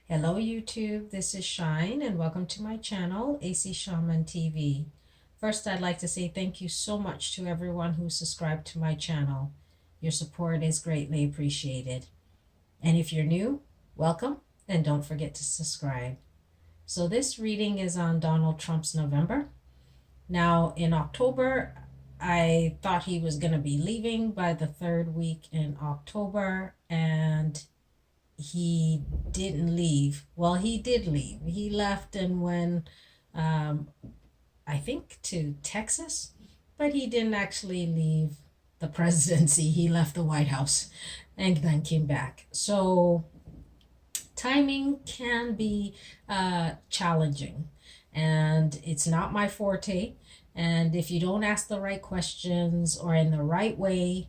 Hello YouTube, this is Shine and welcome to my channel, AC Shaman TV. First, I'd like to say thank you so much to everyone who subscribed to my channel. Your support is greatly appreciated. And if you're new, welcome and don't forget to subscribe. So this reading is on Donald Trump's November. Now in October, I thought he was going to be leaving by the third week in October, and he didn't leave. Well, he did leave. He left and went, I think, to Texas, but he didn't actually leave the presidency. He left the White House and then came back. So timing can be challenging, and it's not my forte. And if you don't ask the right questions or in the right way,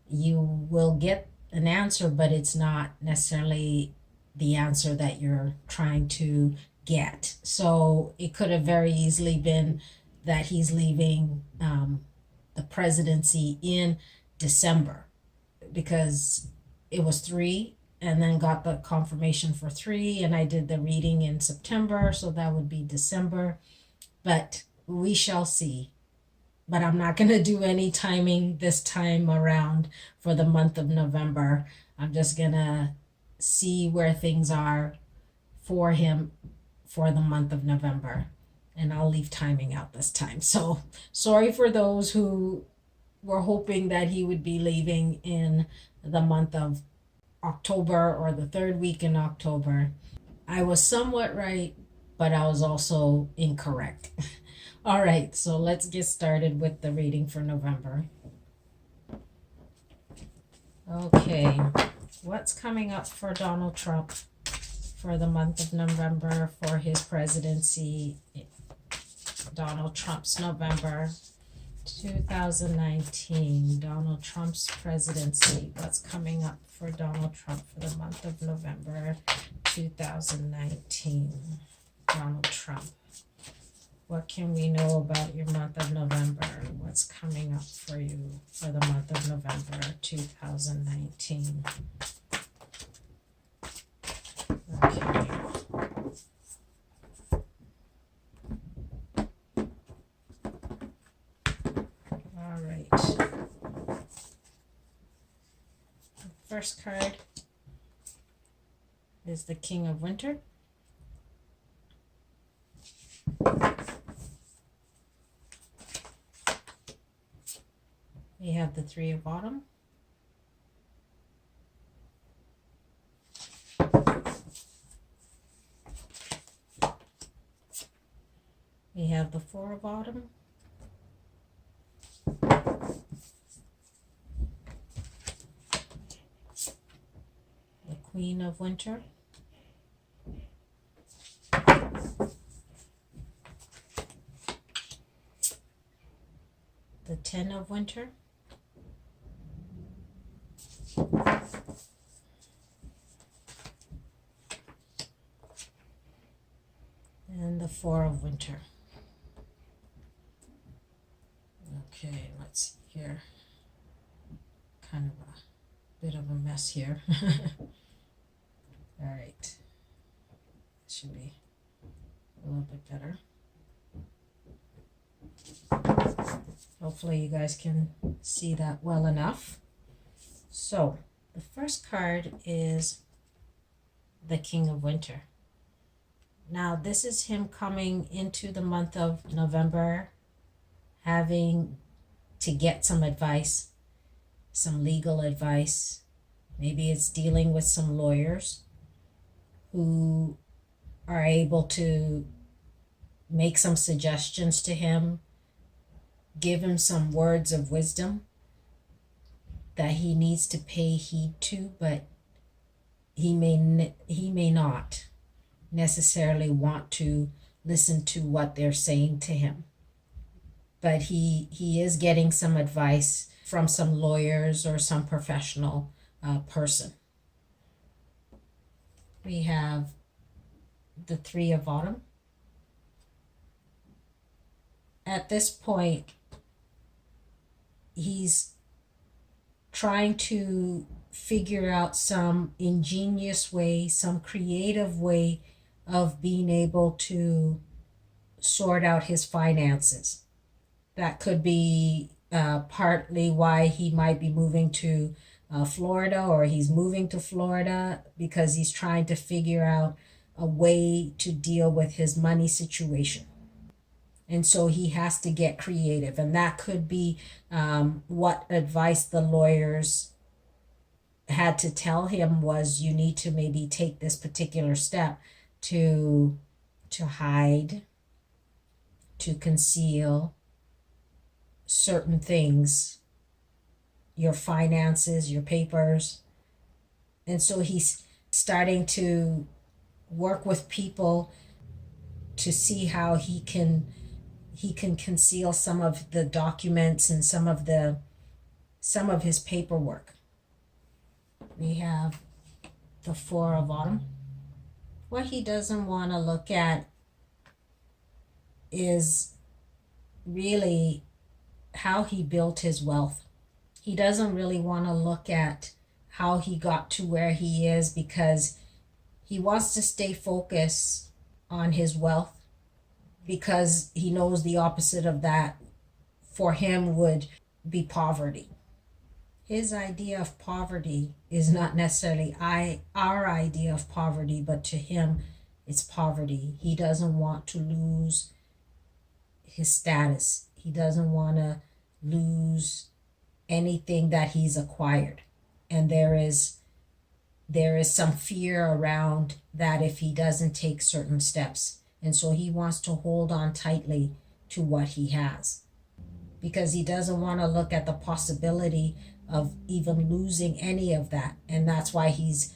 you will get an answer, but it's not necessarily the answer that you're trying to get. So it could have very easily been that he's leaving the presidency in December, because it was 3 and then got the confirmation for 3, and I did the reading in September, so that would be December. But we shall see. But I'm not going to do any timing this time around for the month of November. I'm just going to see where things are for him for the month of November. And I'll leave timing out this time. So sorry for those who were hoping that he would be leaving in the month of October or the third week in October. I was somewhat right, but I was also incorrect. All right, so let's get started with the reading for November. Okay, what's coming up for Donald Trump for the month of November for his presidency? Donald Trump's November 2019. Donald Trump's presidency. What's coming up for Donald Trump for the month of November 2019? Donald Trump. What can we know about your month of November? What's coming up for you for the month of November 2019? Okay. All right. The first card is the King of Winter. We have the Three of Autumn. We have the Four of Autumn. The Queen of Winter. The Ten of Winter. And the Four of Winter. Okay, let's see here. Kind of a bit of a mess here. All right. Should be a little bit better. Hopefully you guys can see that well enough. So the first card is the King of Winter. Now this is him coming into the month of November, having to get some advice, some legal advice. Maybe it's dealing with some lawyers who are able to make some suggestions to him, give him some words of wisdom that he needs to pay heed to, but he may not necessarily want to listen to what they're saying to him. But he is getting some advice from some lawyers or some professional person. We have the Three of Autumn. At this point, he's trying to figure out some ingenious way, some creative way of being able to sort out his finances. That could be partly why he might be moving to Florida, or he's moving to Florida because he's trying to figure out a way to deal with his money situation. And so he has to get creative. And that could be what advice the lawyers had to tell him was, you need to maybe take this particular step to hide, to conceal certain things, your finances, your papers. And so he's starting to work with people to see how he can conceal some of the documents and some of his paperwork. We have the Four of Autumn. What he doesn't want to look at is really how he built his wealth. He doesn't really want to look at how he got to where he is, because he wants to stay focused on his wealth, because he knows the opposite of that for him would be poverty. His idea of poverty is not necessarily our idea of poverty, but to him it's poverty. He doesn't want to lose his status. He doesn't want to lose anything that he's acquired. And there is some fear around that if he doesn't take certain steps. And so he wants to hold on tightly to what he has, because he doesn't want to look at the possibility of even losing any of that. And that's why he's,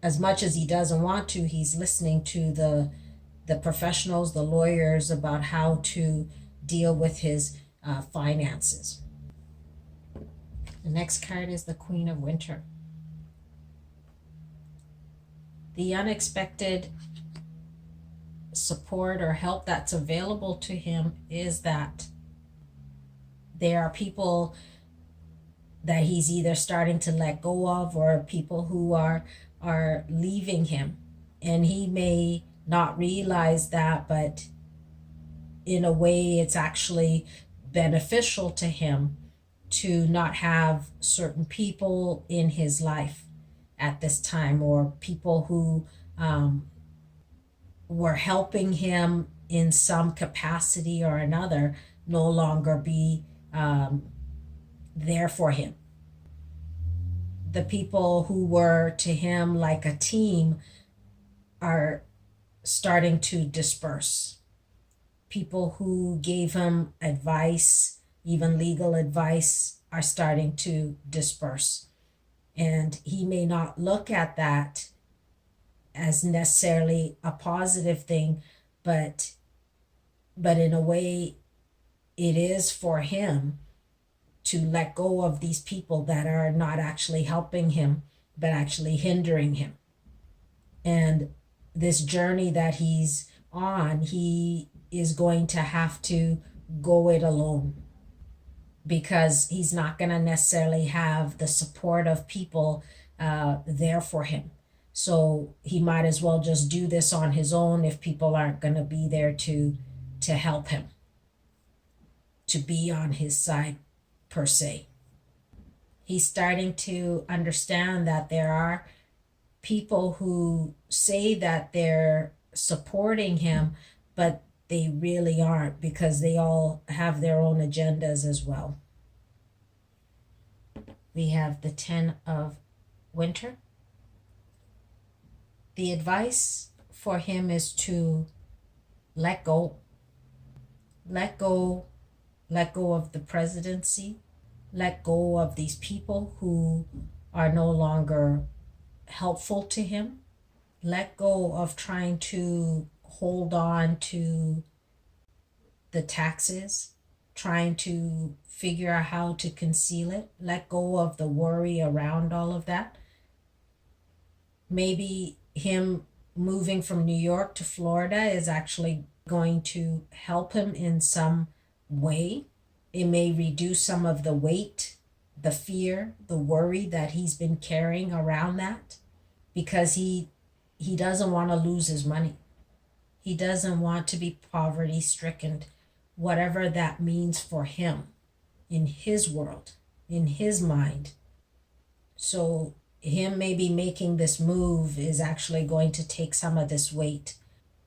as much as he doesn't want to, he's listening to the professionals, the lawyers, about how to deal with his finances. The next card is the Queen of Winter. The unexpected support or help that's available to him is that there are people that he's either starting to let go of, or people who are leaving him. And he may not realize that, but in a way it's actually beneficial to him to not have certain people in his life at this time, or people who were helping him in some capacity or another no longer be there for him. The people who were to him like a team are starting to disperse. People who gave him advice, even legal advice, are starting to disperse. And he may not look at that as necessarily a positive thing, but in a way it is for him to let go of these people that are not actually helping him, but actually hindering him. And this journey that he's on, he is going to have to go it alone, because he's not going to necessarily have the support of people there for him. So he might as well just do this on his own if people aren't going to be there to help him, to be on his side per se. He's starting to understand that there are people who say that they're supporting him, but they really aren't, because they all have their own agendas as well. We have the 10 of Winter. The advice for him is to let go. Let go of the presidency. Let go of these people who are no longer helpful to him. Let go of trying to hold on to the taxes, trying to figure out how to conceal it. Let go of the worry around all of that. Maybe him moving from New York to Florida is actually going to help him in some way. It may reduce some of the weight the fear, the worry that he's been carrying around that, because he doesn't want to lose his money. He doesn't want to be poverty stricken, whatever that means for him in his world, in his mind. So him maybe making this move is actually going to take some of this weight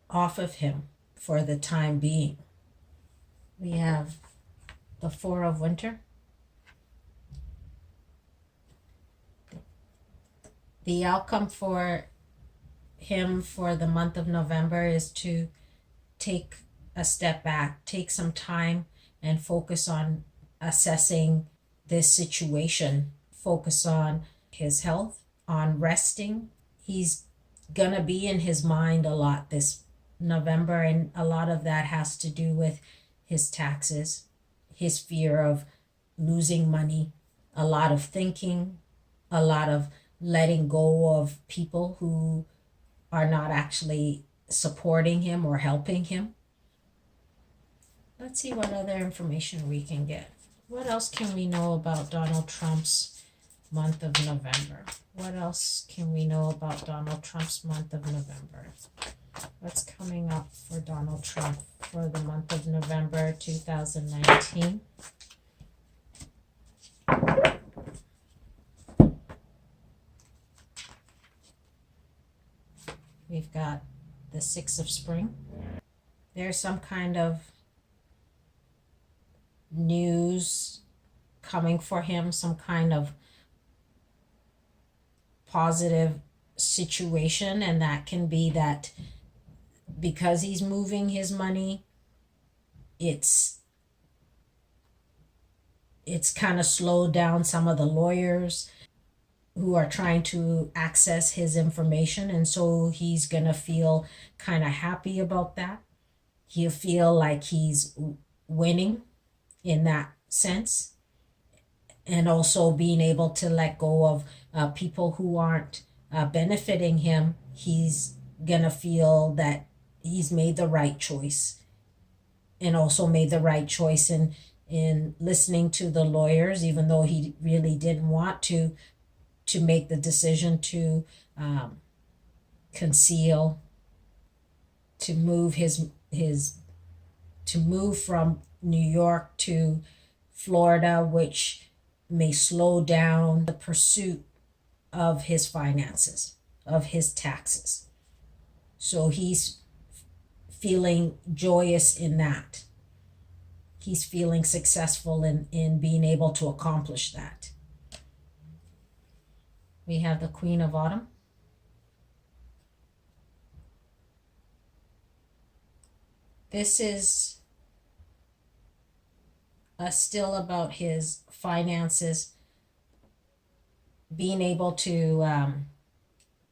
off of him for the time being. We have the Four of Winter. The outcome for him for the month of November is to take a step back, take some time and focus on assessing this situation, focus on his health, on resting. He's gonna be in his mind a lot this November, and a lot of that has to do with his taxes, his fear of losing money, a lot of thinking, a lot of letting go of people who are not actually supporting him or helping him. Let's see what other information we can get. What else can we know about Donald Trump's month of November? What else can we know about Donald Trump's month of November? What's coming up for Donald Trump for the month of November 2019? We've got the Six of Spring. There's some kind of news coming for him, some kind of positive situation, and that can be that because he's moving his money, it's kind of slowed down some of the lawyers who are trying to access his information, and so he's gonna feel kind of happy about that. He'll feel like he's winning in that sense, and also being able to let go of people who aren't benefiting him. He's gonna feel that he's made the right choice, and also made the right choice in listening to the lawyers, even though he really didn't want to make the decision to conceal, to move to move from New York to Florida, which may slow down the pursuit of his finances, of his taxes. So he's feeling joyous in that. He's feeling successful in being able to accomplish that. We have the Queen of Autumn. This is still about his finances, being able to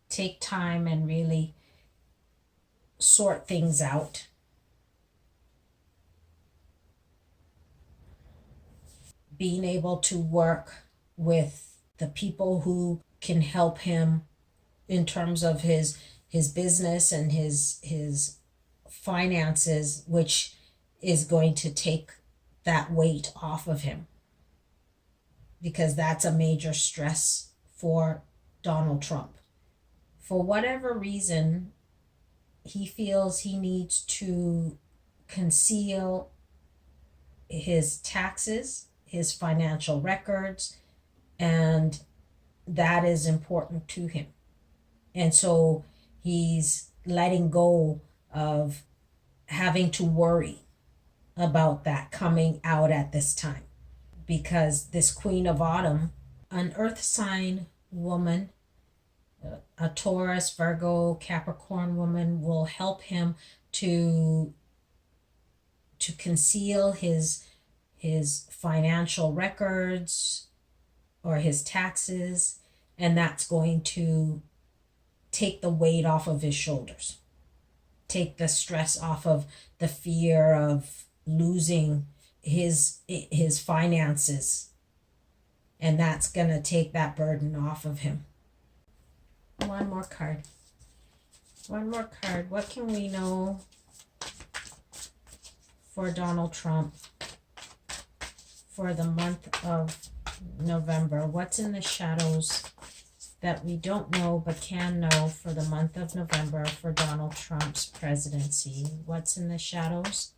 take time and really sort things out. Being able to work with the people who can help him in terms of his business and his finances, which is going to take that weight off of him, because that's a major stress for Donald Trump. For whatever reason, he feels he needs to conceal his taxes, his financial records, and that is important to him. And so he's letting go of having to worry about that coming out at this time, because this Queen of Autumn, an earth sign woman, a Taurus, Virgo, Capricorn woman, will help him to conceal his financial records or his taxes, and that's going to take the weight off of his shoulders, take the stress off of the fear of losing his finances, and that's going to take that burden off of him. One more card. What can we know for Donald Trump for the month of November. What's in the shadows that we don't know but can know for the month of November for Donald Trump's presidency? What's in the shadows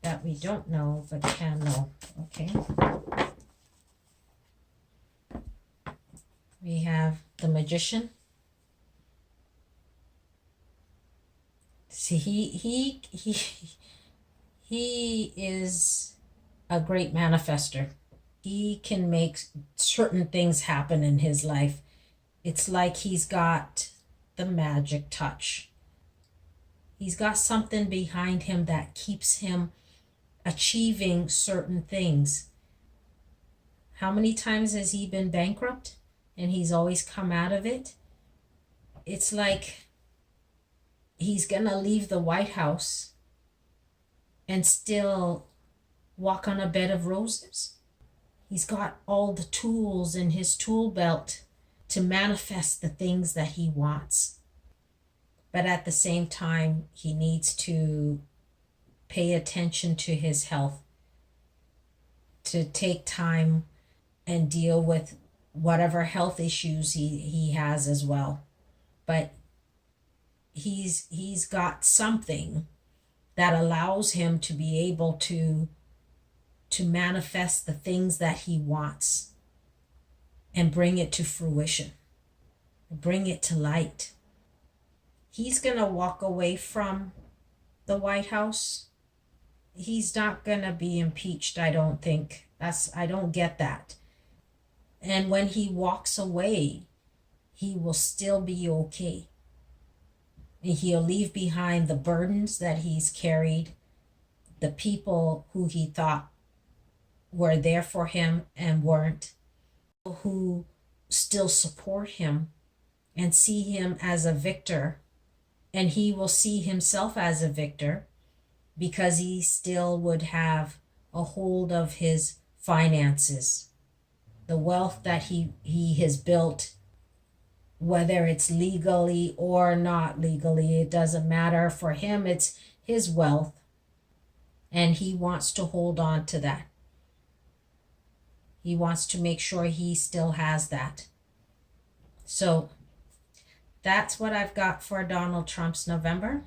that we don't know but can know? Okay. We have the Magician. See, he is a great manifester. He can make certain things happen in his life. It's like he's got the magic touch. He's got something behind him that keeps him achieving certain things. How many times has he been bankrupt and he's always come out of it? It's like he's gonna leave the White House and still walk on a bed of roses. He's got all the tools in his tool belt to manifest the things that he wants. But at the same time, he needs to pay attention to his health, to take time and deal with whatever health issues he has as well. But he's got something that allows him to be able to manifest the things that he wants and bring it to fruition, bring it to light. He's going to walk away from the White House. He's not going to be impeached, I don't think. I don't get that. And when he walks away, he will still be okay. And he'll leave behind the burdens that he's carried, the people who he thought were there for him and weren't, who still support him and see him as a victor. And he will see himself as a victor because he still would have a hold of his finances, the wealth that he has built, whether it's legally or not legally, it doesn't matter. For him, it's his wealth, and he wants to hold on to that. He wants to make sure he still has that. So that's what I've got for Donald Trump's November,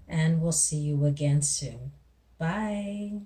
and we'll see you again soon. Bye.